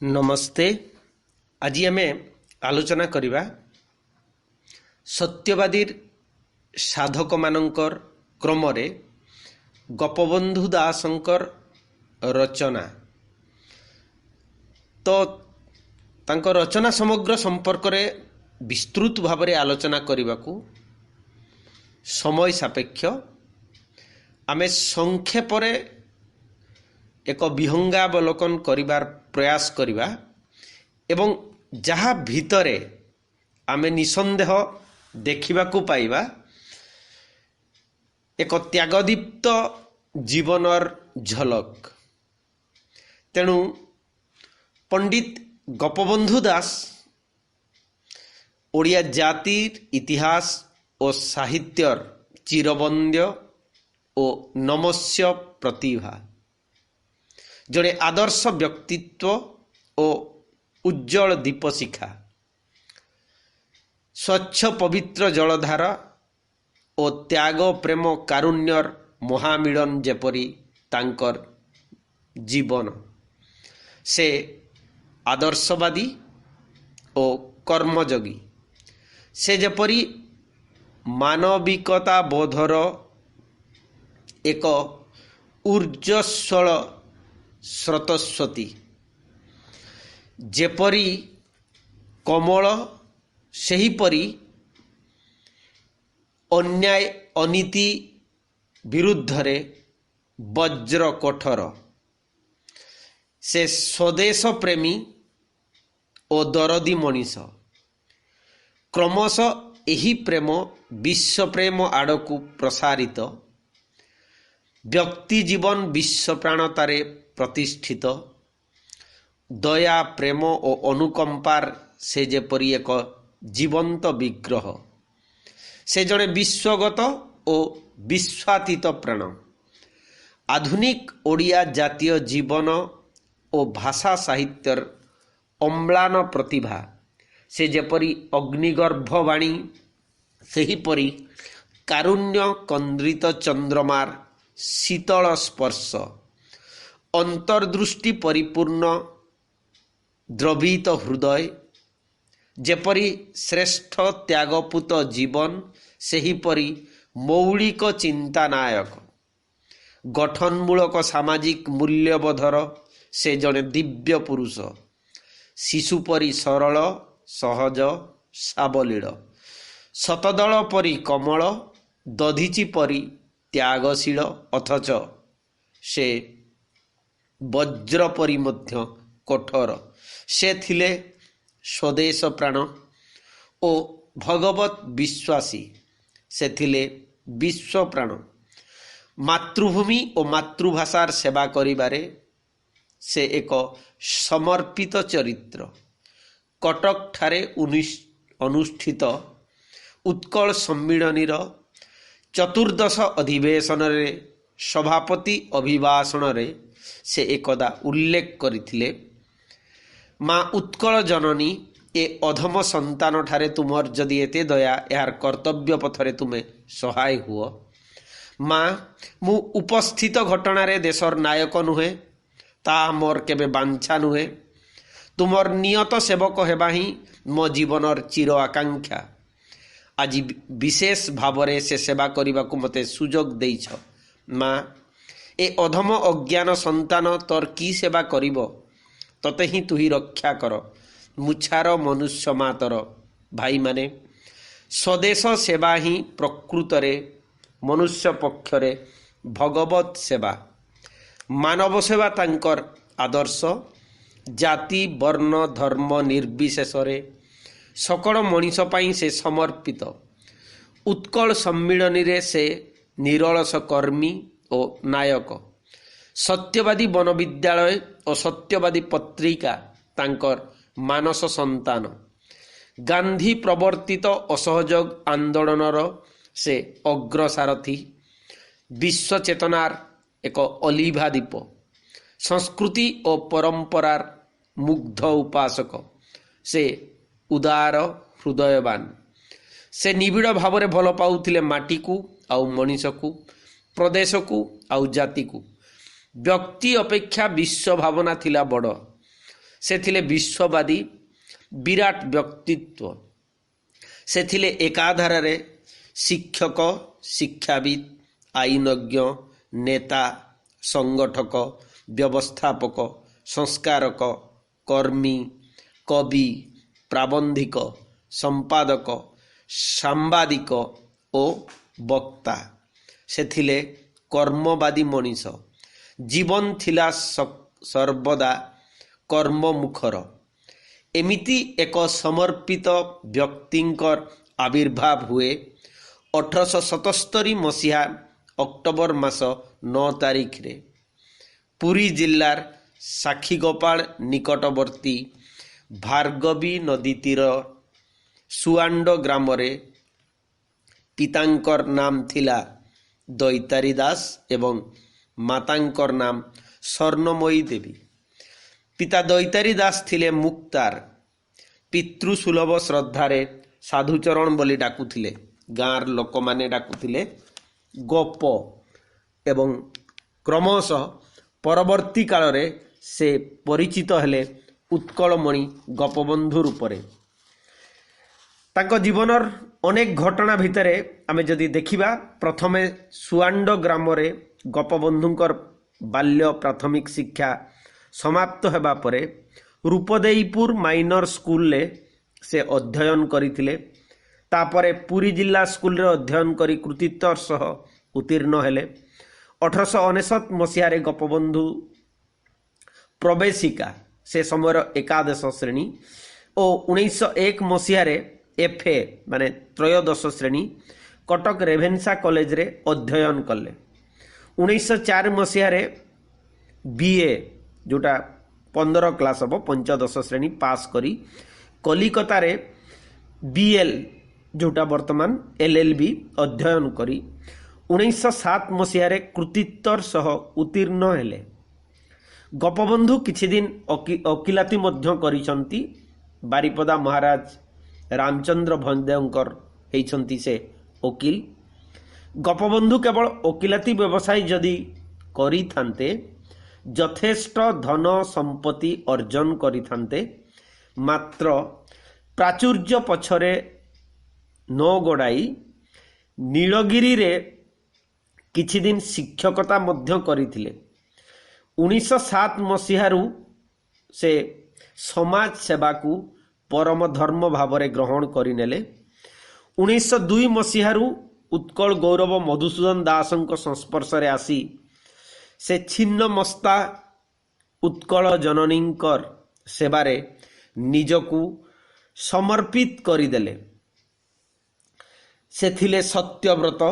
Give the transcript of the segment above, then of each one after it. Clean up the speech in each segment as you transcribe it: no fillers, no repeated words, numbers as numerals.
नमस्ते। आज आम आलोचना करिबा सत्यवादी साधक मानकर क्रम रे गोपबंधु दासंकर रचना। तो तांको रचना समग्र संपर्क रे विस्तृत भाव रे आलोचना करने को समय सापेक्ष आमे संक्षेप रे एक विहंगावलोकन करिबार प्रयास करिबा एवं जहाँ भितरे आमे निसंदेह देखिबा को पाइबा एक त्यागदीप्त जीवनर झलक। तेणु पंडित गोपबंधु दास ओडिया जातिर इतिहास और साहित्यर चिरबंद्य और नमस्य प्रतिभा, जड़े आदर्श व्यक्तित्व और उज्जवल दीपशिखा, स्वच्छ पवित्र जलधारा और त्याग प्रेम कारुण्यर महामिलन जेपरी तांकर जीवन से आदर्शवादी और कर्मयोगी से जेपरी मानविकता बोधर एक ऊर्जस्वल स्रोतस्वती जेपरी कमल सेहीपरी अन्याय अनीति विरुद्ध रे वज्र कठोर से स्वदेश प्रेमी और दरदी मनीष क्रमश एही प्रेम विश्व प्रेम आड़कू प्रसारित व्यक्ति जीवन विश्व प्राणतारे प्रतिष्ठित दया प्रेम और अनुकंपार से जेपरी एक जीवंत विग्रह से जड़े विश्वगत और विश्वातीत प्राण आधुनिक ओडिया जातीय जीवन और भाषा साहित्यर अम्लान प्रतिभा से जेपरी अग्निगर्भवाणी सेहीपरी कारुण्य कंद्रित चंद्रमार शीतल स्पर्श अंतर्दृष्टि परिपूर्ण द्रवित हृदय जेपरी श्रेष्ठ त्यागपूत जीवन सेहीपरी मौलिक चिंतानायक गठनमूलक सामाजिक मूल्यबोधर से जड़े दिव्य पुरुष शिशुपरी सरल सहज सावलील शतदल परी कमल दधीची परी त्यागशील अथच से वज्र परी मध्य कठोर से थिले स्वदेश प्राण ओ भगवत विश्वासी से थिले विश्व प्राण मातृभूमि और मातृभाषार सेवा करिबारे से एक समर्पित चरित्र कटक ठारे अनुष्ठित उत्कल सम्मिलनीर चतुर्दश अधिवेशन रे सभापति अभिभाषण रे से एकदा उल्लेख करथिले माँ उत्कल जननी ए अधम संतान ठारे तुमर जदि एते दया यार कर्तव्य पथरे तुमे सहाय हुओ माँ मु उपस्थित घटना रे देशर नायक नुहे ता मोर केबे बांछा नुहे तुमर नियत सेवक हेबा ही मो जीवनर चिर आकांक्षा आज विशेष भावरे से सेवा करने को मते सुजोग देइछ माँ ए अधम अज्ञान संतान तोर की सेवा करिबो तते ही तु ही रक्षा कर मुछार मनुष्य मातर भाई माने स्वदेश सेवा ही प्रकृत रे मनुष्य पक्षरे भगवत सेवा मानव सेवा तांकर आदर्श जाति वर्ण धर्म निर्विशेष रे सकल मनीष पाई से समर्पित उत्कल सम्मिलनी रे से निरलस कर्मी और नायक सत्यवादी वन विद्यालय और सत्यवादी पत्रिका तांकर मानस संतान गांधी प्रवर्तित असहयोग आंदोलनर से अग्रसारथी विश्व चेतनार एक अलिभा दीप संस्कृति और परंपरार मुग्ध उपासक से उदार हृदयवान से निबिड़ भाव में भल पाउथिले माटी को आउ मनीष को प्रदेश को आउ जाति को व्यक्ति अपेक्षा विश्व भावना थिला बड़ से थिले विश्ववादी विराट व्यक्तित्व। से थिले एकाधार रे शिक्षक, शिक्षाविद, आईनज्ञ, नेता, संगठक, व्यवस्थापक, संस्कारक, कर्मी, कवि, प्राबंधिक, संपादक, सांबादिक और वक्ता। से थिले कर्मवादी मनीष। जीवन थिला सर्वदा कर्ममुखर। एमिति एक समर्पित व्यक्तिंकर आविर्भाव हुए 1877 मसीहा अक्टोबर मास 9 तारिख रे पुरी जिल्लार साखीगोपाल निकटवर्ती भार्गवी नदी तीर सुआंड ग्राम रे पितांकर नाम थिला दैतारी दास एवं मातांकर नाम स्वर्णमयी देवी। पिता दैतारी दास थिले मुक्तार। पितृसुलभ श्रद्धारे साधुचरण बोली डाकुथिले। गाँर लोक माने डाकुथिले गोप एवं क्रमशः परवर्ती काल रे से परिचित हेले उत्कलमणि गोपबंधु रूपरे। तांको जीवनर अनेक घटना भितरे आमे जदि देखिबा, प्रथमे सुआंड ग्राम रे गोपबंधुंकर बाल्य प्राथमिक शिक्षा समाप्त हेबा परे रूपदेईपुर माइनर स्कूल ले से अध्ययन करिथिले। तापरे पुरी जिला स्कूल रे अध्ययन करी कृतित्वर सह उत्तीर्ण हेले। 1859 मसीह रे गोपबंधु प्रवेशिका से समय एकादश श्रेणी और 1901 मसीह रे एफए माने त्रयोदश श्रेणी कटक रेभेन्सा कॉलेज रे अध्ययन कले। 1904 मसीह रे बीए जोटा 15 क्लास हम पंचदश श्रेणी पास करी कलिकता रे बीएल जोटा वर्तमान एलएलबी अध्ययन करी 1907 मसीह रे कृतित्वर सह उत्तीर्ण हेले। गोपबंधु किछि दिन वकिलाती मध्य करिसंती। बारिपदा महाराज रामचंद्र भंदेवकर हेइसंती से वकील। गोपबंधु केवल वकिलाती व्यवसाय जदि करी थांते यथेष्ट धन संपत्ति अर्जन करी थांते, मात्र प्राचुर्य पछरे न गोड़ाई नीलगिरी रे किछि दिन शिक्षकता मध्य करिथिले। 1907 मसीहारू से समाज सेवा को परम धर्म भावरे ग्रहण करिनेले। 1902 मसीहारू उत्कल गौरव मधुसूदन दासंक संस्पर्श रे आसी से छिन्न मस्ता उत्कल जननींकर सेवारे निजकू समर्पित करिदेले। से थिले सत्यव्रत,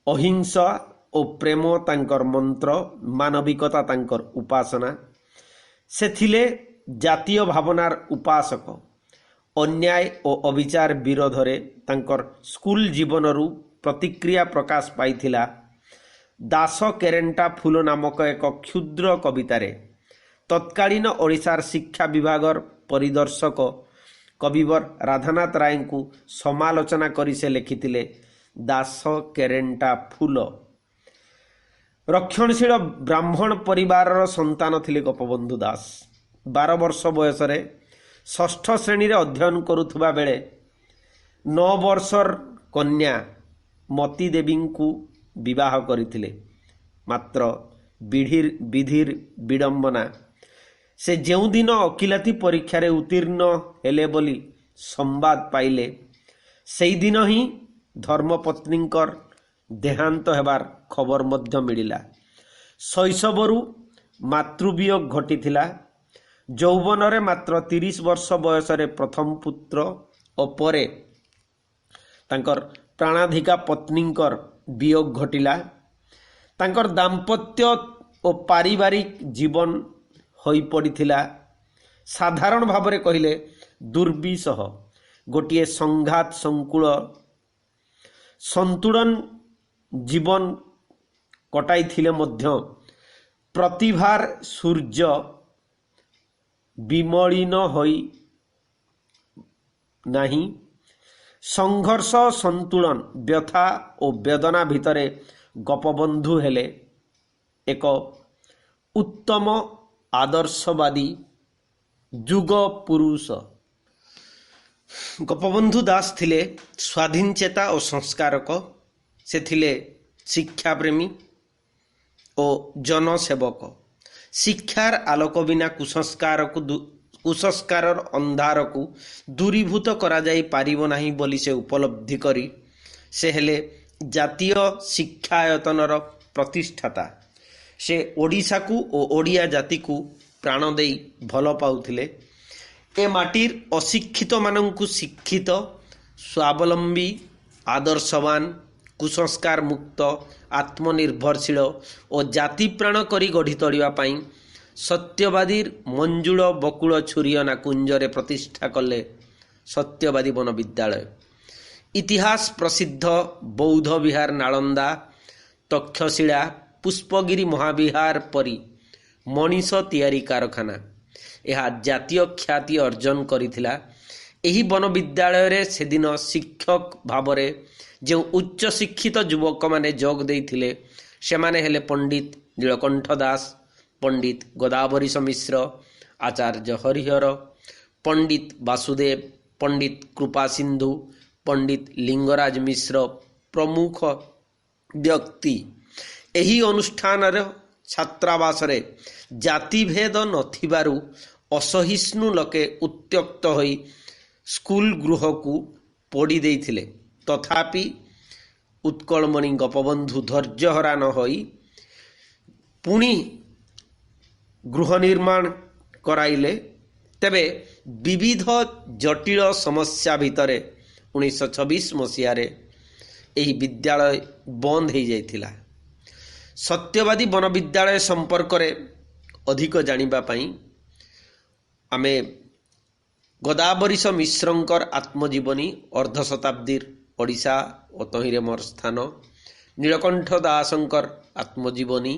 अहिंसा और प्रेम तांकर मंत्र, मानविकता तांकर उपासना। से थिले जातीय भावनार उपासक। अन्याय और अविचार विरोधरे तांकर स्कूल जीवनरू प्रतिक्रिया प्रकाश पाइथिला दास केरेंटा फूल नामक एक क्षुद्र कवितारे। तत्कालीन ओडिशार शिक्षा विभागर परिदर्शक कविवर राधानाथ राय को समालोचना करी से लिखिथिले दास केरेंटा फूल। रक्षणशील ब्राह्मण परिवार संतान थिले गोपबंधु दास। 12 वर्ष बयस रे षष्ठ श्रेणी रे अध्ययन करुथुबा बेले 9 वर्षर कन्या मती देवी को विवाह करिथिले। मात्र विधिर विडंबना से जेउ दिन अकिलाती परीक्षा रे उत्तीर्ण हेले बोली संवाद पाइले, सेई दिन ही धर्मपत्नींकर देहांत हेबार खबर मध्य मिलिला। शैशवरू मातृवियोग घटिथिला। यौवन रे मात्र 30 वर्ष बयस रे प्रथम पुत्र और परे तांकर प्राणाधिका पत्नींकर वियोग घटिला। तांकर दाम्पत्य और पारिवारिक जीवन होई पड़िथिला साधारण भावरे कहिले दुर्विसह। गोटिए संघात संकुल संतुलन जीवन कटाई थिले मध्य प्रतिभार सूर्य विमलिन होई नहीं। संघर्ष संतुलन व्यथा और वेदना भितरे गोपबंधु हेले एक उत्तम आदर्शवादी ଯୁଗ ପୁରୁଷ। ଗୋପବନ୍ଧୁ ଦାସ ଥିଲେ ସ୍ୱାଧୀନଚେତା ଓ ସଂସ୍କାରକ। ସେ ଥିଲେ ଶିକ୍ଷାପ୍ରେମୀ ଓ ଜନସେବକ। ଶିକ୍ଷାର ଆଲୋକ ବିନା କୁସଂସ୍କାରର ଅନ୍ଧାରକୁ ଦୂରୀଭୂତ କରାଯାଇ ପାରିବ ନାହିଁ ବୋଲି ସେ ଉପଲବ୍ଧି କରି ସେ ହେଲେ ଜାତୀୟ ଶିକ୍ଷାୟତନର ପ୍ରତିଷ୍ଠାତା। ସେ ଓଡ଼ିଶାକୁ ଓ ଓଡ଼ିଆ ଜାତିକୁ ପ୍ରାଣ ଦେଇ ଭଲ ପାଉଥିଲେ। ଏ ମାଟିର ଅଶିକ୍ଷିତମାନଙ୍କୁ ଶିକ୍ଷିତ, ସ୍ୱାବଲମ୍ବୀ, ଆଦର୍ଶବାନ, କୁସଂସ୍କାର ମୁକ୍ତ, ଆତ୍ମନିର୍ଭରଶୀଳ ଓ ଜାତିପ୍ରାଣ କରି ଗଢ଼ି ତୋଳିବା ପାଇଁ ସତ୍ୟବାଦୀର ମଞ୍ଜୁଳ ବକୁଳ ଛୁରିଅନା କୁଞ୍ଜରେ ପ୍ରତିଷ୍ଠା କଲେ ସତ୍ୟବାଦୀ ବନବିଦ୍ୟାଳୟ। ଇତିହାସ ପ୍ରସିଦ୍ଧ ବୌଦ୍ଧ ବିହାର, ନାଳନ୍ଦା, ତକ୍ଷଶିଳା, ପୁଷ୍ପଗିରି ମହାବିହାର ପରି ମଣିଷ ତିଆରି କାରଖାନା। ଏହା ଜାତୀୟ ଖ୍ୟାତି ଅର୍ଜନ କରିଥିଲା। ଏହି ବନବିଦ୍ୟାଳୟରେ ସେଦିନ ଶିକ୍ଷକ ଭାବରେ ଯେଉଁ ଉଚ୍ଚ ଶିକ୍ଷିତ ଯୁବକମାନେ ଯୋଗ ଦେଇଥିଲେ ସେମାନେ ହେଲେ ପଣ୍ଡିତ ନୀଳକଣ୍ଠ ଦାସ, ପଣ୍ଡିତ ଗୋଦାବରୀଶ ମିଶ୍ର, ଆଚାର୍ଯ୍ୟ ହରିହର, ପଣ୍ଡିତ ବାସୁଦେବ, ପଣ୍ଡିତ କୃପାସିନ୍ଧୁ, ପଣ୍ଡିତ ଲିଙ୍ଗରାଜ ମିଶ୍ର ପ୍ରମୁଖ ବ୍ୟକ୍ତି। ଏହି ଅନୁଷ୍ଠାନର ଛାତ୍ରାବାସରେ ଜାତିଭେଦ ନଥିବାରୁ ଅସହିଷ୍ଣୁ ଲୋକେ ଉତ୍ତ୍ୟକ୍ତ ହୋଇ ସ୍କୁଲ ଗୃହକୁ ପୋଡ଼ି ଦେଇଥିଲେ। ତଥାପି ଉତ୍କଳମଣି ଗୋପବନ୍ଧୁ ଧୈର୍ଯ୍ୟହରା ନ ହୋଇ ପୁଣି ଗୃହ ନିର୍ମାଣ କରାଇଲେ। ତେବେ ବିବିଧ ଜଟିଳ ସମସ୍ୟା ଭିତରେ 1926 ମସିହାରେ ଏହି ବିଦ୍ୟାଳୟ ବନ୍ଦ ହୋଇଯାଇଥିଲା। ସତ୍ୟବାଦୀ ବନବିଦ୍ୟାଳୟ ସମ୍ପର୍କରେ ଅଧିକ ଜାଣିବା ପାଇଁ ଆମେ ଗୋଦାବରୀଶ ମିଶ୍ରଙ୍କର ଆତ୍ମଜୀବନୀ, ଅର୍ଦ୍ଧଶତାବ୍ଦୀର ଓଡ଼ିଶା ଓ ତହିଁରେ ମୋର ସ୍ଥାନ, ନୀଳକଣ୍ଠ ଦାସଙ୍କର ଆତ୍ମଜୀବନୀ,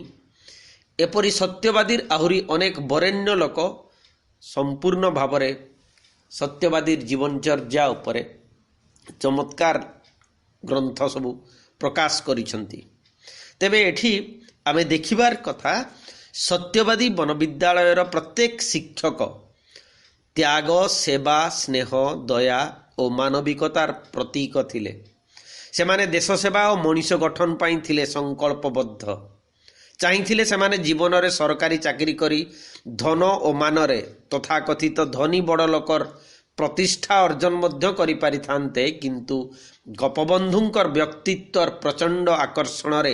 ଏପରି ସତ୍ୟବାଦୀର ଆହୁରି ଅନେକ ବରେଣ୍ୟ ଲୋକ ସମ୍ପୂର୍ଣ୍ଣ ଭାବରେ ସତ୍ୟବାଦୀର ଜୀବନଚର୍ଯ୍ୟା ଉପରେ ଚମତ୍କାର ଗ୍ରନ୍ଥ ସବୁ ପ୍ରକାଶ କରିଛନ୍ତି। ତେବେ ଏଠି ଆମେ ଦେଖିବାର କଥା, ସତ୍ୟବାଦୀ ବନବିଦ୍ୟାଳୟର ପ୍ରତ୍ୟେକ ଶିକ୍ଷକ ତ୍ୟାଗ, ସେବା, ସ୍ନେହ, ଦୟା ଓ ମାନବିକତାର ପ୍ରତୀକ ଥିଲେ। ସେମାନେ ଦେଶ ସେବା ଓ ମଣିଷ ଗଠନ ପାଇଁ ଥିଲେ ସଂକଳ୍ପବଦ୍ଧ। ଚାହିଁଥିଲେ ସେମାନେ ଜୀବନରେ ସରକାରୀ ଚାକିରି କରି ଧନ ଓ ମାନରେ ତଥାକଥିତ ଧନୀ ବଡ଼ ଲୋକର ପ୍ରତିଷ୍ଠା ଅର୍ଜନ ମଧ୍ୟ କରିପାରିଥାନ୍ତେ, କିନ୍ତୁ ଗୋପବନ୍ଧୁଙ୍କର ବ୍ୟକ୍ତିତ୍ୱର ପ୍ରଚଣ୍ଡ ଆକର୍ଷଣରେ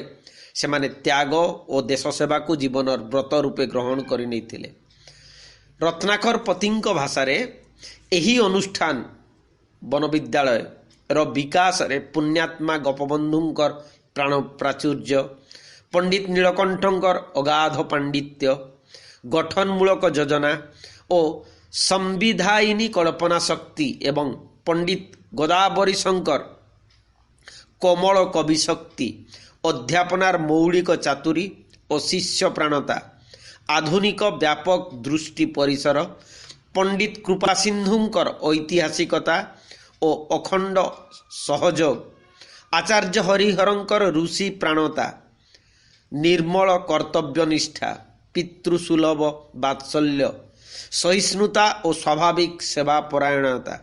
ସେମାନେ ତ୍ୟାଗ ଓ ଦେଶ ସେବାକୁ ଜୀବନର ବ୍ରତ ରୂପେ ଗ୍ରହଣ କରି ନେଇଥିଲେ। ରତ୍ନାକର ପତିଙ୍କ ଭାଷାରେ ଏହି ଅନୁଷ୍ଠାନ ବନବିଦ୍ୟାଳୟର ବିକାଶରେ ପୁଣ୍ୟାତ୍ମା ଗୋପବନ୍ଧୁଙ୍କର ପ୍ରାଣ ପ୍ରାଚୁର୍ଯ୍ୟ, ପଣ୍ଡିତ ନୀଳକଣ୍ଠଙ୍କର ଅଗାଧ ପାଣ୍ଡିତ୍ୟ, ଗଠନମୂଳକ ଯୋଜନା ଓ ସମ୍ବିଧାୟିନୀ କଳ୍ପନା ଶକ୍ତି ଏବଂ ପଣ୍ଡିତ ଗୋଦାବରୀଶଙ୍କର କୋମଳ କବି ଶକ୍ତି, ଅଧ୍ୟାପନାର ମୌଳିକ ଚାତୁରୀ ଓ ଶିଷ୍ୟପ୍ରାଣତା, ଆଧୁନିକ ବ୍ୟାପକ ଦୃଷ୍ଟି ପରିସର, ପଣ୍ଡିତ କୃପାସିନ୍ଧୁଙ୍କର ଐତିହାସିକତା ଓ ଅଖଣ୍ଡ ସହଯୋଗ, ଆଚାର୍ଯ୍ୟ ହରିହରଙ୍କର ଋଷି ପ୍ରାଣତା, ନିର୍ମଳ କର୍ତ୍ତବ୍ୟନିଷ୍ଠା, ପିତୃସୁଲଭ ବାତ୍ସଲ୍ୟ, ସହିଷ୍ଣୁତା ଓ ସ୍ୱାଭାବିକ ସେବାପରାୟଣତା,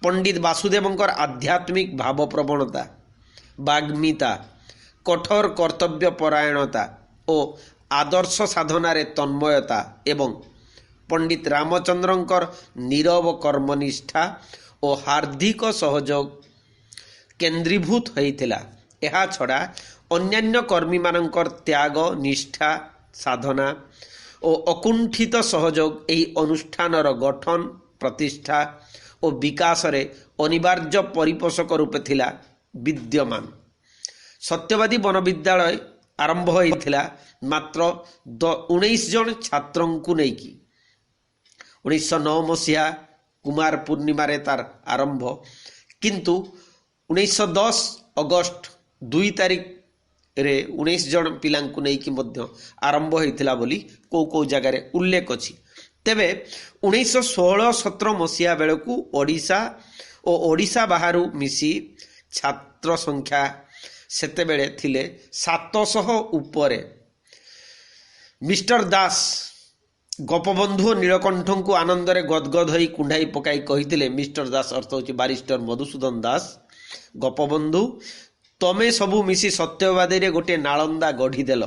ପଣ୍ଡିତ ବାସୁଦେବଙ୍କର ଆଧ୍ୟାତ୍ମିକ ଭାବପ୍ରବଣତା, ବାଗ୍ମିତା, କଠୋର କର୍ତ୍ତବ୍ୟପରାୟଣତା ଓ ଆଦର୍ଶ ସାଧନାରେ ତନ୍ମୟତା ଏବଂ ପଣ୍ଡିତ ରାମଚନ୍ଦ୍ରଙ୍କର ନୀରବ କର୍ମନିଷ୍ଠା ଓ ହାର୍ଦ୍ଦିକ ସହଯୋଗ କେନ୍ଦ୍ରୀଭୂତ ହୋଇଥିଲା। ଏହା ଛଡ଼ା ଅନ୍ୟାନ୍ୟ କର୍ମୀମାନଙ୍କର ତ୍ୟାଗ, ନିଷ୍ଠା, ସାଧନା ଓ ଅକୁଣ୍ଠିତ ସହଯୋଗ ଏହି ଅନୁଷ୍ଠାନର ଗଠନ, ପ୍ରତିଷ୍ଠା ଓ ବିକାଶରେ ଅନିବାର୍ଯ୍ୟ ପରିପୋଷକ ରୂପେ ଥିଲା ବିଦ୍ୟମାନ। ସତ୍ୟବାଦୀ ବନବିଦ୍ୟାଳୟ ଆରମ୍ଭ ହୋଇଥିଲା ମାତ୍ର 19 ଜଣ ଛାତ୍ରଙ୍କୁ ନେଇକି। 1909 ମସିହା କୁମାର ପୂର୍ଣ୍ଣିମାରେ ତାର ଆରମ୍ଭ, କିନ୍ତୁ 1910 ଅଗଷ୍ଟ 2 ତାରିଖରେ 19 ଜଣ ପିଲାଙ୍କୁ ନେଇକି ମଧ୍ୟ ଆରମ୍ଭ ହୋଇଥିଲା ବୋଲି କେଉଁ ଜାଗାରେ ଉଲ୍ଲେଖ ଅଛି। ତେବେ 1916-17 ମସିହା ବେଳକୁ ଓଡ଼ିଶା ଓ ଓଡ଼ିଶା ବାହାରୁ ମିଶି ଛାତ୍ର ସଂଖ୍ୟା ସେତେବେଳେ ଥିଲେ 700 ଉପରେ। ମିଷ୍ଟର ଦାସ ଗୋପବନ୍ଧୁ ନୀଳକଣ୍ଠଙ୍କୁ ଆନନ୍ଦରେ ଗଦଗଦ ହୋଇ କୁଣ୍ଢାଇ ପକାଇ କହିଥିଲେ, ମିଷ୍ଟର ଦାସ ଅର୍ଥ ହେଉଛି ବାରିଷ୍ଟର ମଧୁସୂଦନ ଦାସ, ଗୋପବନ୍ଧୁ ତମେ ସବୁ ମିଶି ସତ୍ୟବାଦୀରେ ଗୋଟିଏ ନାଳନ୍ଦା ଗଢ଼ିଦେଲ।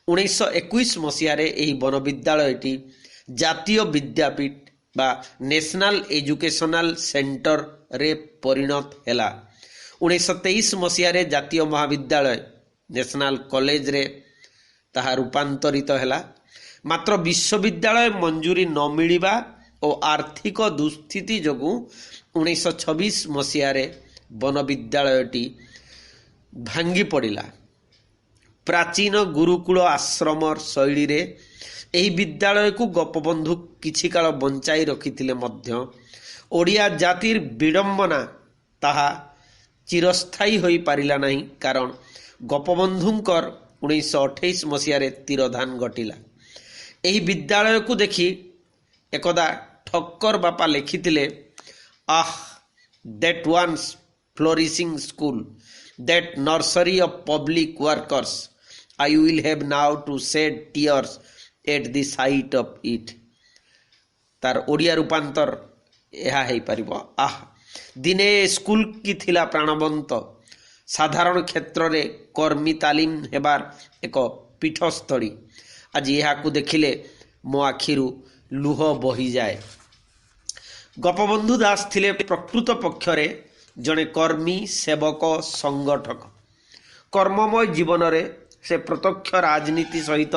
1921 ମସିହାରେ ଏହି ବନବିଦ୍ୟାଳୟଟି ଜାତୀୟ ବିଦ୍ୟାପୀଠ ବା ନ୍ୟାସନାଲ ଏଜୁକେସନାଲ ସେଣ୍ଟରରେ ପରିଣତ ହେଲା। 1923 ମସିହାରେ ଜାତୀୟ ମହାବିଦ୍ୟାଳୟ ନ୍ୟାସନାଲ କଲେଜରେ ତାହା ରୂପାନ୍ତରିତ ହେଲା। ମାତ୍ର ବିଶ୍ୱବିଦ୍ୟାଳୟ ମଞ୍ଜୁରୀ ନ ମିଳିବା ଓ ଆର୍ଥିକ ଦୁଃସ୍ଥିତି ଯୋଗୁଁ 1926 ମସିହାରେ ବନବିଦ୍ୟାଳୟଟି ଭାଙ୍ଗି ପଡ଼ିଲା। ପ୍ରାଚୀନ ଗୁରୁକୁଳ ଆଶ୍ରମ ଶୈଳୀରେ ଏହି ବିଦ୍ୟାଳୟକୁ ଗୋପବନ୍ଧୁ କିଛି କାଳ ବଞ୍ଚାଇ ରଖିଥିଲେ ମଧ୍ୟ ଓଡ଼ିଆ ଜାତିର ବିଡ଼ମ୍ବନା ତାହା ଚିରସ୍ଥାୟୀ ହୋଇପାରିଲା ନାହିଁ, କାରଣ ଗୋପବନ୍ଧୁଙ୍କର 1928 ମସିହାରେ ତିରୋଧାନ ଘଟିଲା। ଏହି ବିଦ୍ୟାଳୟକୁ ଦେଖି ଏକଦା ଠକ୍କର ବାପା ଲେଖିଥିଲେ, ah that once flourishing school, that nursery of public workers, I will have now to shed tears at the sight of it। ତାର ଓଡ଼ିଆ ରୂପାନ୍ତର ଏହା ହେଇପାରିବ, ଆଃ ଦିନେ ସ୍କୁଲ କି ଥିଲା ପ୍ରାଣବନ୍ତ, ସାଧାରଣ କ୍ଷେତ୍ରରେ କର୍ମୀ ତାଲିମ ହେବାର ଏକ ପୀଠସ୍ଥଳୀ। ଆଜି ଏହାକୁ ଦେଖିଲେ ମୋ ଆଖିରୁ ଲୁହ ବହିଯାଏ। ଗୋପବନ୍ଧୁ ଦାସ ଥିଲେ ପ୍ରକୃତ ପକ୍ଷରେ ଜଣେ କର୍ମୀ, ସେବକ, ସଂଗଠକ। କର୍ମମୟ ଜୀବନରେ ସେ ପ୍ରତ୍ୟକ୍ଷ ରାଜନୀତି ସହିତ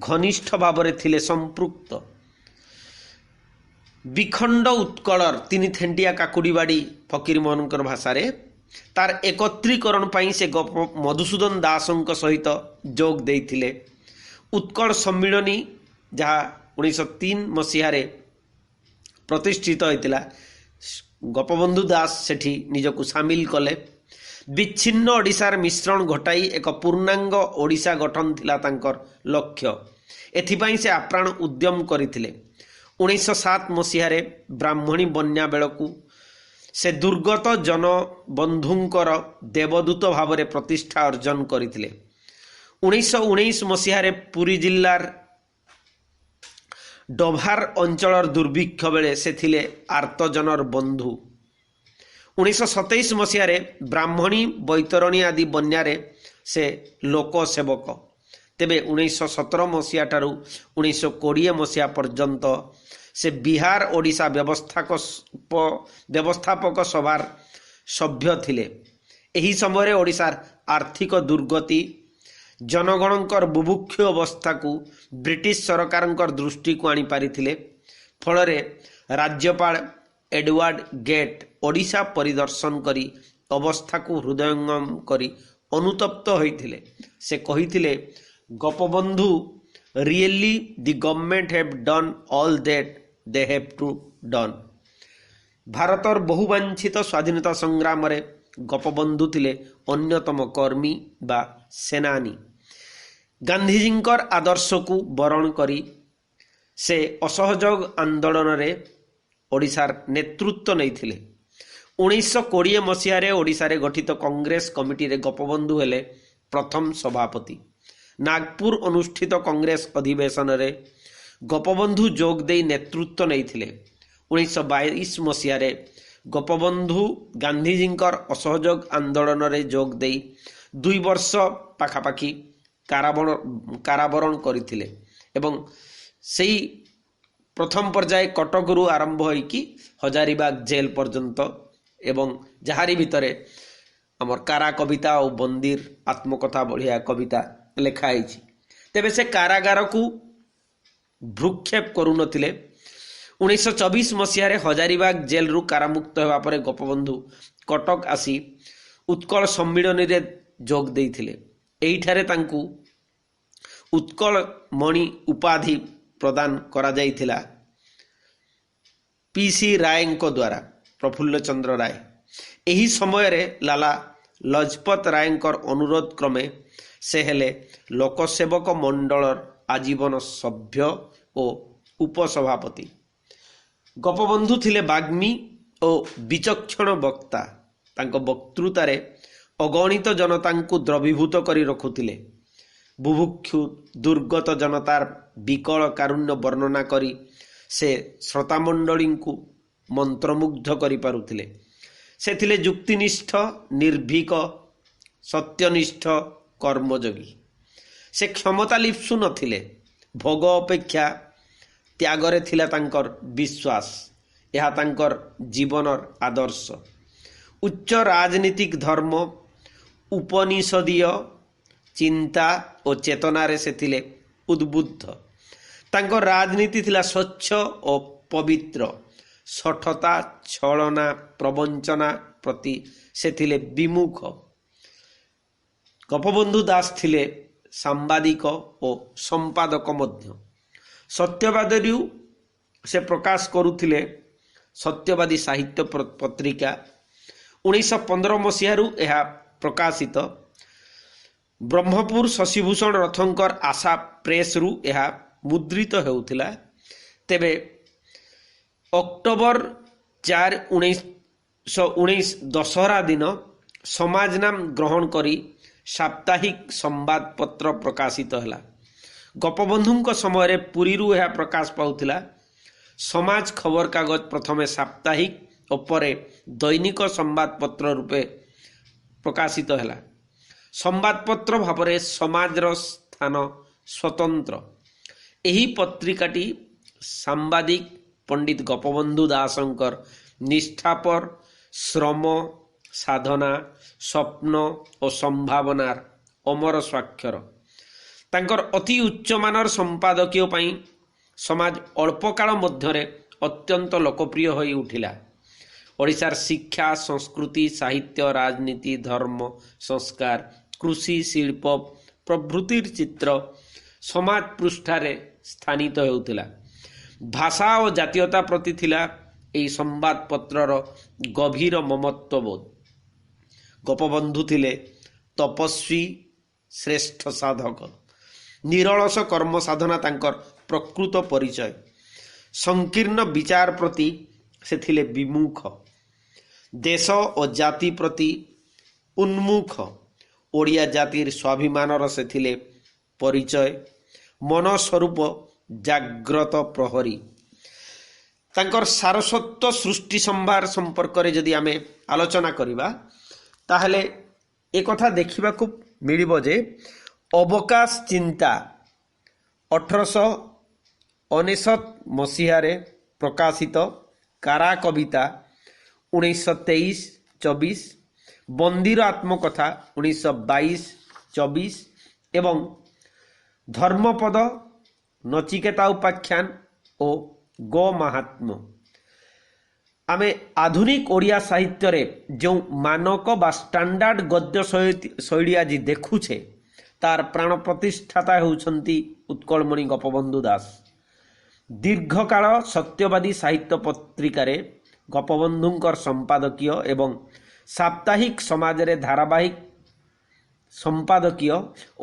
ଘନିଷ୍ଠ ଭାବରେ ଥିଲେ ସମ୍ପୃକ୍ତ। ବିଖଣ୍ଡ ଉତ୍କଳର ତିନି ଥେଣ୍ଟିଆ କାକୁଡ଼ିବାଡ଼ି ଫକୀରମୋହନଙ୍କର ଭାଷାରେ ତାର ଏକତ୍ରୀକରଣ ପାଇଁ ସେ ମଧୁସୂଦନ ଦାସଙ୍କ ସହିତ ଯୋଗ ଦେଇଥିଲେ। ଉତ୍କଳ ସମ୍ମିଳନୀ ଯାହା 1903 ମସିହାରେ ପ୍ରତିଷ୍ଠିତ ହୋଇଥିଲା, ଗୋପବନ୍ଧୁ ଦାସ ସେଠି ନିଜକୁ ସାମିଲ କଲେ। ବିଚ୍ଛିନ୍ନ ଓଡ଼ିଶାର ମିଶ୍ରଣ ଘଟାଇ ଏକ ପୂର୍ଣ୍ଣାଙ୍ଗ ଓଡ଼ିଶା ଗଠନ ଥିଲା ତାଙ୍କର ଲକ୍ଷ୍ୟ। ଏଥିପାଇଁ ସେ ଆପ୍ରାଣ ଉଦ୍ୟମ କରିଥିଲେ। 1907 ମସିହାରେ ବ୍ରାହ୍ମଣୀ ବନ୍ୟା ବେଳକୁ ସେ ଦୁର୍ଗତ ଜନବନ୍ଧୁଙ୍କର ଦେବଦୂତ ଭାବରେ ପ୍ରତିଷ୍ଠା ଅର୍ଜନ କରିଥିଲେ। 1919 ମସିହାରେ ପୁରୀ ଜିଲ୍ଲାର ଡୋଭାର ଅଞ୍ଚଳର ଦୁର୍ଭିକ୍ଷ ବେଳେ ସେ ଥିଲେ ଆର୍ତ୍ତଜନର ବନ୍ଧୁ। 1927 ମସିହାରେ ବ୍ରାହ୍ମଣୀ, ବୈତରଣୀ ଆଦି ବନ୍ୟାରେ ସେ ଲୋକସେବକ। ତେବେ 1917 ମସିହା ଠାରୁ 1920 ମସିହା ପର୍ଯ୍ୟନ୍ତ ସେ ବିହାର ଓଡ଼ିଶା ବ୍ୟବସ୍ଥାପକ ସଭାର ସଭ୍ୟ ଥିଲେ। ଏହି ସମୟରେ ଓଡ଼ିଶାର ଆର୍ଥିକ ଦୁର୍ଗତି, ଜନଗଣଙ୍କର ବୁଭୁକ୍ଷୁ ଅବସ୍ଥାକୁ ବ୍ରିଟିଶ ସରକାରଙ୍କର ଦୃଷ୍ଟିକୁ ଆଣିପାରିଥିଲେ। ଫଳରେ ରାଜ୍ୟପାଳ ଏଡୱାର୍ଡ ଗେଟ୍ ଓଡ଼ିଶା ପରିଦର୍ଶନ କରି ଅବସ୍ଥାକୁ ହୃଦୟଙ୍ଗମ କରି ଅନୁତପ୍ତ ହୋଇଥିଲେ। ସେ କହିଥିଲେ, Gopabandhu really the government have done all that they have to done. ଭାରତର ବହୁବାଞ୍ଛିତ ସ୍ୱାଧୀନତା ସଂଗ୍ରାମରେ ଗୋପବନ୍ଧୁ ଥିଲେ ଅନ୍ୟତମ କର୍ମୀ ବା ସେନାନୀ। ଗାନ୍ଧିଜୀଙ୍କର ଆଦର୍ଶକୁ ବରଣ କରି ସେ ଅସହଯୋଗ ଆନ୍ଦୋଳନରେ ଓଡ଼ିଶାର ନେତୃତ୍ୱ ନେଇଥିଲେ। 1920 ମସିହାରେ ଓଡ଼ିଶାରେ ଗଠିତ କଂଗ୍ରେସ କମିଟିରେ ଗୋପବନ୍ଧୁ ହେଲେ ପ୍ରଥମ ସଭାପତି। ନାଗପୁର ଅନୁଷ୍ଠିତ କଂଗ୍ରେସ ଅଧିବେଶନରେ ଗୋପବନ୍ଧୁ ଯୋଗ ଦେଇ ନେତୃତ୍ୱ ନେଇଥିଲେ। 1922 ମସିହାରେ ଗୋପବନ୍ଧୁ ଗାନ୍ଧିଜୀଙ୍କର ଅସହଯୋଗ ଆନ୍ଦୋଳନରେ ଯୋଗ ଦେଇ 2 ବର୍ଷ ପାଖାପାଖି କାରାବରଣ କରିଥିଲେ ଏବଂ ସେହି ପ୍ରଥମ ପର୍ଯ୍ୟାୟ କଟକରୁ ଆରମ୍ଭ ହୋଇକି ହଜାରିବାଗ ଜେଲ ପର୍ଯ୍ୟନ୍ତ ଏବଂ ଯାହାରି ଭିତରେ ଆମର କାରା କବିତା ଓ ବନ୍ଦୀର ଆତ୍ମକଥା ଭଳିଆ କବିତା ଲେଖା ହେଇଛି। ତେବେ ସେ କାରାଗାରକୁ ଭ୍ରୁକ୍ଷେପ କରୁନଥିଲେ। 1924 ମସିହାରେ ହଜାରିବାଗ ଜେଲରୁ କାରାମୁକ୍ତ ହେବା ପରେ ଗୋପବନ୍ଧୁ କଟକ ଆସି ଉତ୍କଳ ସମ୍ମିଳନୀରେ ଯୋଗ ଦେଇଥିଲେ। ଏହିଠାରେ ତାଙ୍କୁ ଉତ୍କଳ ମଣି ଉପାଧି ପ୍ରଦାନ କରାଯାଇଥିଲା ପି.ସି. ରାୟଙ୍କ ଦ୍ୱାରା, ପ୍ରଫୁଲ୍ଲ ଚନ୍ଦ୍ର ରାୟ। ଏହି ସମୟରେ ଲାଲା ଲଜପତ ରାୟଙ୍କର ଅନୁରୋଧ କ୍ରମେ ସେ ହେଲେ ଲୋକସେବକ ମଣ୍ଡଳର ଆଜୀବନ ସଭ୍ୟ ଓ ଉପସଭାପତି। ଗୋପବନ୍ଧୁ ଥିଲେ ବାଗ୍ମୀ ଓ ବିଚକ୍ଷଣ ବକ୍ତା। ତାଙ୍କ ବକ୍ତୃତାରେ ଅଗଣିତ ଜନତାଙ୍କୁ ଦ୍ରବୀଭୂତ କରି ରଖୁଥିଲେ। ବୁଭୁକ୍ଷୁ ଦୁର୍ଗତ ଜନତାର ବିକଳ କାରୁଣ୍ୟ ବର୍ଣ୍ଣନା କରି ସେ ଶ୍ରୋତାମଣ୍ଡଳୀଙ୍କୁ ମନ୍ତ୍ରମୁଗ୍ଧ କରିପାରୁଥିଲେ। ସେ ଥିଲେ ଯୁକ୍ତିନିଷ୍ଠ, ନିର୍ଭୀକ, ସତ୍ୟନିଷ୍ଠ, କର୍ମଯୋଗୀ। ସେ କ୍ଷମତା ଲିପ୍ସୁ ନଥିଲେ। ଭୋଗ ଅପେକ୍ଷା ତ୍ୟାଗରେ ଥିଲା ତାଙ୍କର ବିଶ୍ୱାସ। ଏହା ତାଙ୍କର ଜୀବନର ଆଦର୍ଶ। ଉଚ୍ଚ ରାଜନୀତିକ ଧର୍ମ, ଉପନିଷଦୀୟ ଚିନ୍ତା ଓ ଚେତନାରେ ସେ ଥିଲେ ଉଦ୍ବୁଦ୍ଧ। ତାଙ୍କ ରାଜନୀତି ଥିଲା ସ୍ୱଚ୍ଛ ଓ ପବିତ୍ର। ଶଠତା, ଛଳନା, ପ୍ରବଞ୍ଚନା ପ୍ରତି ସେ ଥିଲେ ବିମୁଖ। ଗୋପବନ୍ଧୁ ଦାସ ଥିଲେ ସାମ୍ବାଦିକ ଓ ସମ୍ପାଦକ ମଧ୍ୟ। ସତ୍ୟବାଦୀରୁ ସେ ପ୍ରକାଶ କରୁଥିଲେ ସତ୍ୟବାଦୀ ସାହିତ୍ୟ ପତ୍ରିକା। 1915 ମସିହାରୁ ଏହା ପ୍ରକାଶିତ। ବ୍ରହ୍ମପୁର ଶଶିଭୂଷଣ ରଥଙ୍କର ଆଶା ପ୍ରେସରୁ ଏହା ମୁଦ୍ରିତ ହେଉଥିଲା। ତେବେ ଅକ୍ଟୋବର 4, 1919 ଦଶହରା ଦିନ ସମାଜନାମ ଗ୍ରହଣ କରି ସାପ୍ତାହିକ ସମ୍ବାଦପତ୍ର ପ୍ରକାଶିତ ହେଲା। ଗୋପବନ୍ଧୁଙ୍କ ସମୟରେ ପୁରୀରୁ ଏହା ପ୍ରକାଶ ପାଉଥିଲା। ସମାଜ ଖବରକାଗଜ ପ୍ରଥମେ ସାପ୍ତାହିକ ଓ ପରେ ଦୈନିକ ସମ୍ବାଦପତ୍ର ରୂପେ ପ୍ରକାଶିତ ହେଲା। ସମ୍ବାଦପତ୍ର ଭାବରେ ସମାଜର ସ୍ଥାନ ସ୍ୱତନ୍ତ୍ର। ଏହି ପତ୍ରିକାଟି ସାମ୍ବାଦିକ ପଣ୍ଡିତ ଗୋପବନ୍ଧୁ ଦାସଙ୍କର ନିଷ୍ଠାପର ଶ୍ରମ, ସାଧନା, ସ୍ୱପ୍ନ ଓ ସମ୍ଭାବନାର ଅମର ସ୍ୱାକ୍ଷର। ତାଙ୍କର ଅତି ଉଚ୍ଚମାନର ସମ୍ପାଦକୀୟ ପାଇଁ ସମାଜ ଅଳ୍ପ କାଳ ମଧ୍ୟରେ ଅତ୍ୟନ୍ତ ଲୋକପ୍ରିୟ ହୋଇ ଉଠିଲା। ଓଡ଼ିଶାର ଶିକ୍ଷା, ସଂସ୍କୃତି, ସାହିତ୍ୟ, ରାଜନୀତି, ଧର୍ମ, ସଂସ୍କାର, କୃଷି, ଶିଳ୍ପ ପ୍ରଭୃତିର ଚିତ୍ର ସମାଜ ପୃଷ୍ଠାରେ ସ୍ଥାନିତ ହେଉଥିଲା। ଭାଷା ଓ ଜାତୀୟତା ପ୍ରତି ଥିଲା ଏହି ସମ୍ବାଦପତ୍ରର ଗଭୀର ମମତ୍ୱବୋଧ। ଗୋପବନ୍ଧୁ ଥିଲେ ତପସ୍ୱୀ, ଶ୍ରେଷ୍ଠ ସାଧକ। ନିରଳସ କର୍ମ ସାଧନା ତାଙ୍କର ପ୍ରକୃତ ପରିଚୟ। ସଂକୀର୍ଣ୍ଣ ବିଚାର ପ୍ରତି ସେ ଥିଲେ ବିମୁଖ। ଦେଶ ଓ ଜାତି ପ୍ରତି ଉନ୍ମୁଖ। ଓଡ଼ିଆ ଜାତିର ସ୍ୱାଭିମାନର ସେ ଥିଲେ ପରିଚୟ। ମନ ସ୍ୱରୂପ ଜାଗ୍ରତ ପ୍ରହରୀ। ତାଙ୍କର ସାରସ୍ୱତ ସୃଷ୍ଟି ସମ୍ଭାର ସମ୍ପର୍କରେ ଯଦି ଆମେ ଆଲୋଚନା କରିବା ତାହେଲେ ଏକଥା ଦେଖିବାକୁ ମିଳିବ ଯେ ଅବକାଶ ଚିନ୍ତା 1899 ମସିହାରେ ପ୍ରକାଶିତ, କାରା କବିତା 1923-24, ବନ୍ଦୀର ଆତ୍ମକଥା 1922-24 ଏବଂ ଧର୍ମପଦ, ନଚିକେତା ଉପାଖ୍ୟାନ ଓ ଗୋ ମାହାତ୍ମ୍ୟ। ଆମେ ଆଧୁନିକ ଓଡ଼ିଆ ସାହିତ୍ୟରେ ଯେଉଁ ମାନକ ବା ଷ୍ଟାଣ୍ଡାର୍ଡ ଗଦ୍ୟ ଶୈଳୀ ଆଜି ଦେଖୁଛେ ତାର ପ୍ରାଣ ପ୍ରତିଷ୍ଠାତା ହେଉଛନ୍ତି ଉତ୍କଳମଣି ଗୋପବନ୍ଧୁ ଦାସ। ଦୀର୍ଘକାଳ ସତ୍ୟବାଦୀ ସାହିତ୍ୟ ପତ୍ରିକାରେ ଗୋପବନ୍ଧୁଙ୍କର ସମ୍ପାଦକୀୟ ଏବଂ ସାପ୍ତାହିକ ସମାଜରେ ଧାରାବାହିକ ସମ୍ପାଦକୀୟ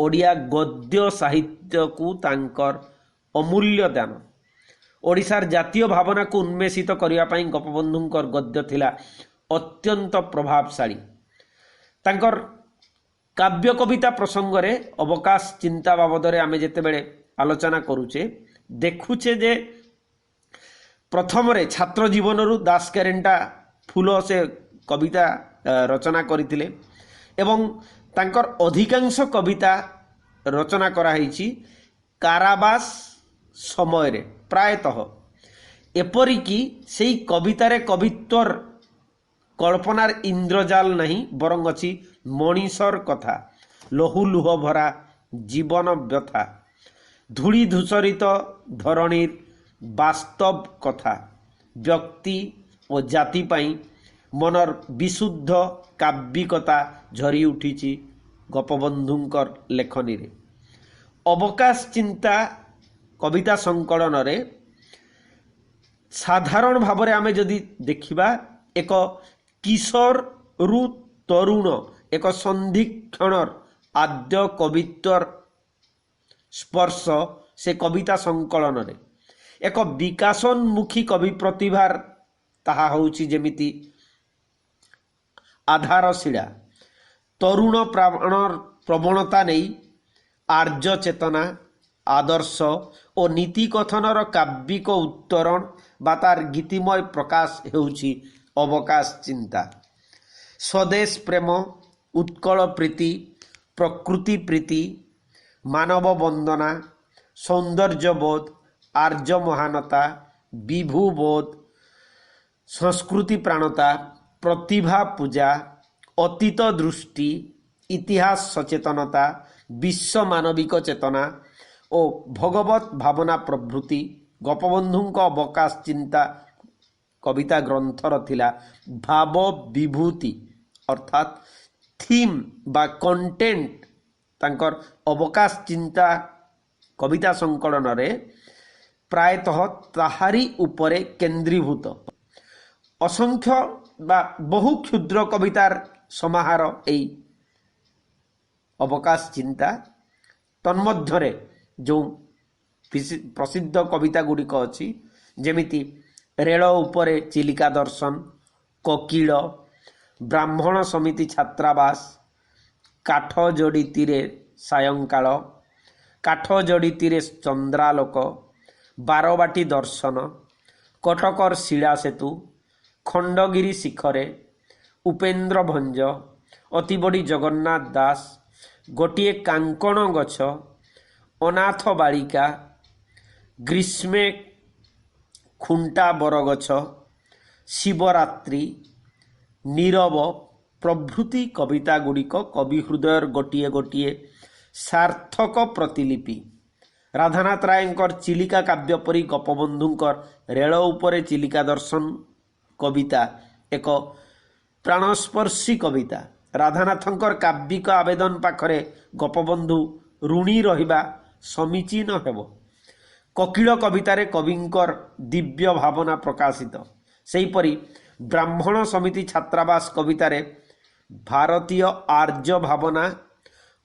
ଓଡ଼ିଆ ଗଦ୍ୟ ସାହିତ୍ୟକୁ ତାଙ୍କର ଅମୂଲ୍ୟ ଦାନ। ଓଡ଼ିଶାର ଜାତୀୟ ଭାବନାକୁ ଉନ୍ମେଷିତ କରିବା ପାଇଁ ଗୋପବନ୍ଧୁଙ୍କର ଗଦ୍ୟ ଥିଲା ଅତ୍ୟନ୍ତ ପ୍ରଭାବଶାଳୀ। ତାଙ୍କର କାବ୍ୟ କବିତା ପ୍ରସଙ୍ଗରେ ଅବକାଶ ଚିନ୍ତା ବାବଦରେ ଆମେ ଯେତେବେଳେ ଆଲୋଚନା କରୁଛେ ଦେଖୁଛେ ଯେ ପ୍ରଥମରେ ଛାତ୍ର ଜୀବନରୁ ଦାସକେରେଣ୍ଟା ଫୁଲ ସେ କବିତା ରଚନା କରିଥିଲେ ଏବଂ ତାଙ୍କର ଅଧିକାଂଶ କବିତା ରଚନା କରାହେଇଛି କାରାବାସ ସମୟରେ। ପ୍ରାୟତଃ ଏପରିକି ସେହି କବିତାରେ କବିତ୍ୱର କଳ୍ପନାର ଇନ୍ଦ୍ରଜାଲ ନାହିଁ, ବରଂ ଅଛି ମଣିଷର କଥା, ଲହୁ ଲୁହ ଭରା ଜୀବନ ବ୍ୟଥା, ଧୂଳି ଧୂସରିତ ଧରଣୀର ବାସ୍ତବ କଥା, ବ୍ୟକ୍ତି ଓ ଜାତି ପାଇଁ ମନର ବିଶୁଦ୍ଧ କାବ୍ୟିକତା ଝରି ଉଠିଛି ଗୋପବନ୍ଧୁଙ୍କର ଲେଖନୀରେ। ଅବକାଶ ଚିନ୍ତା କବିତା ସଂକଳନରେ ସାଧାରଣ ଭାବରେ ଆମେ ଯଦି ଦେଖିବା ଏକ କିଶୋରରୁ ତରୁଣ ଏକ ସନ୍ଧିକ୍ଷଣର ଆଦ୍ୟ କବିତ୍ୱର ସ୍ପର୍ଶ ସେ କବିତା ସଂକଳନରେ। ଏକ ବିକାଶୋନ୍ମୁଖୀ କବି ପ୍ରତିଭାର ତାହା ହେଉଛି ଯେମିତି ଆଧାରଶିଳା। ତରୁଣ ପ୍ରାଣର ପ୍ରବଣତା ନେଇ आर्य चेतना आदर्श और नीति कथनर काव्यिक उत्तरण बा तार गीतिमय प्रकाश हेउछि अवकाश चिंता। स्वदेश प्रेम उत्कल प्रीति प्रकृति प्रीति मानव वंदना सौंदर्यबोध आर्य महानता विभुबोध संस्कृति प्राणता प्रतिभा पूजा अतीत दृष्टि इतिहास सचेतनता विश्व मानविक चेतना और भगवत भावना प्रभृति गोपबंधु अवकाश चिंता कविता ग्रंथर थिला भाव विभूति अर्थात थीम बा कंटेंट तांकर अवकाश चिंता कविता संकलन रे प्रायतः ताहारी उपरे केंद्रीभूत असंख्य बा बहु क्षुद्र कवितार समाहार एई अवकाश चिंता तन्मध्यरे जो प्रसिद्ध कविता गुड़िक अच्छी जेमिति रेल उपरे चिलिका दर्शन कोकिल ब्राह्मण समिति छात्रावास काठ जोड़ी तीरे सायंकाल काठ जोड़ी तीरे चंद्रालोक बारबाटी दर्शन कटकर शिला सेतु खंडगिरी शिखरे उपेन्द्र भंज अति बड़ी जगन्नाथ दास गोटिए कांकण गछ अनाथ बालिका ग्रीष्मे खुंटा बरगछ शिवरात्रि नीरव प्रभृति कविता गुड़िक कवि हृदयर गोटिए गोटिए सार्थक प्रतिलिपि। राधानाथ रायंकर चिलिका काव्य परी गोपबंधुंकर रेल उपरे चिलिका दर्शन कविता एक प्राणस्पर्शी कविता। राधानाथंकर काव्यिक आवेदन पाखरे गोपबंधु ऋणी रहिबा समीचीन हेबो। कोकिल कवितारे कविंकर दिव्य भावना प्रकाशित। सेहीपरि ब्राह्मण समिति छात्रावास कवितारे भारतीय आर्य भावना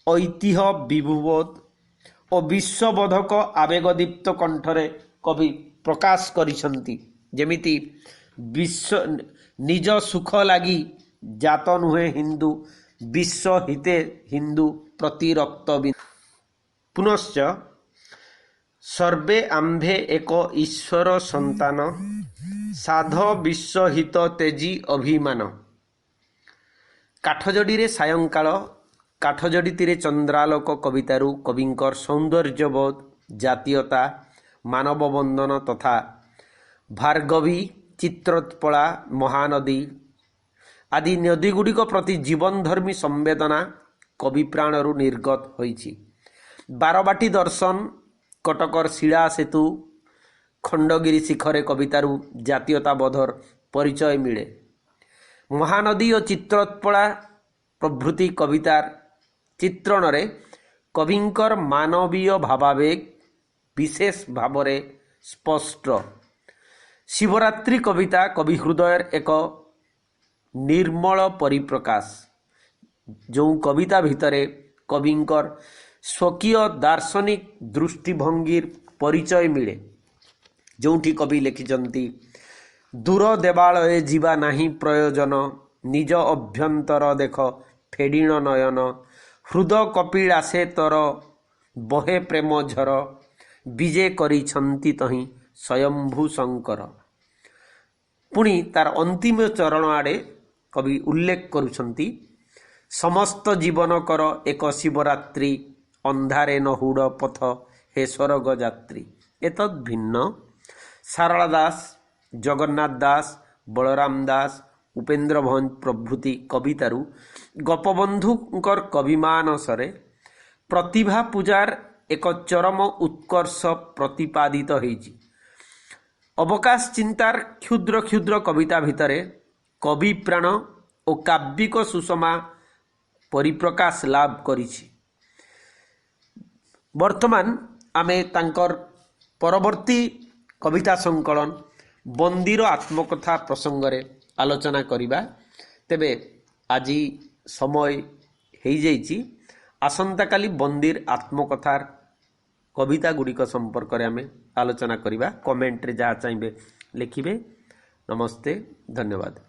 ऐतिह्य विभुबोध और विश्वबोधक आवेगदीप्त कंठरे कवि प्रकाश करिसंती। जेमिति विश्व निज सुख लागी जात नुहे हिंदू विश्व हिते हिंदू प्रति रक्त। पुनश्च सर्वे आम्भे एक ईश्वर संतान साध विश्वहित तेजी अभिमान। काठजोड़ी रे सायंकाल काठजोड़ी तीरे चंद्रालोक कवितारू कविंकर सौंदर्यबोध जातीयता मानव वंदन तथा भार्गवी चित्रोत्पला महानदी आदि नदीगुड़िक प्रति जीवनधर्मी संवेदना कवि प्राणरू निर्गत होइछि। बारबाटी दर्शन कटकर शिला सेतु खंडगिरी शिखरे कवितारू जातीयता बोधर परिचय मिले। महानदी और चित्रोत्पला प्रभृति कवितार चित्रण रे कविंकर मानवीय भावावेग विशेष भावरे स्पष्ट। शिवरात्रि कविता कवि हृदयर एक निर्मल परिप्रकाश। जो कविता भितरे कविंकर स्वकीय दार्शनिक दृष्टिभंगीर परिचय मिले। जोठी कवि लिखिचंती दूर देवालये जीवा नाही प्रयोजन निज अभ्यंतर देख फेडिण नयन हृद कपिल आसे तर बहे प्रेम झर विजे करिछंती तही स्वयंभू शंकर। पुणी तार अंतिम चरण आड़े कवि उल्लेख करुछंती समस्त जीवन कर एक शिवरात्रि अंधारे न हुड़ पथ हे स्वर्ग यात्री। एतद् भिन्न सारला दास जगन्नाथ दास बलराम दास उपेन्द्र भंज प्रभृति कवितारू गोपबंधुंकर कविमानसरे प्रतिभा पूजार एक चरम उत्कर्ष प्रतिपादित होइछि। अवकाश चिंतार क्षुद्र क्षुद्र कविता भितरे कवि प्राण और काव्यिक सुषमा परिप्रकाश लाभ करिछि। वर्तमान आमे तांकर परवर्ती कविता संकलन बंदीर आत्मकथा प्रसंगरे आलोचना करिबा। तेबे आज समय हो जाइछि। आसंता काली बंदीर आत्मकथार कविता गुड़िक संपर्क में आमे आलोचना करिबा। कमेंट रे जहाँ चाहिए लिखिबे। नमस्ते, धन्यवाद।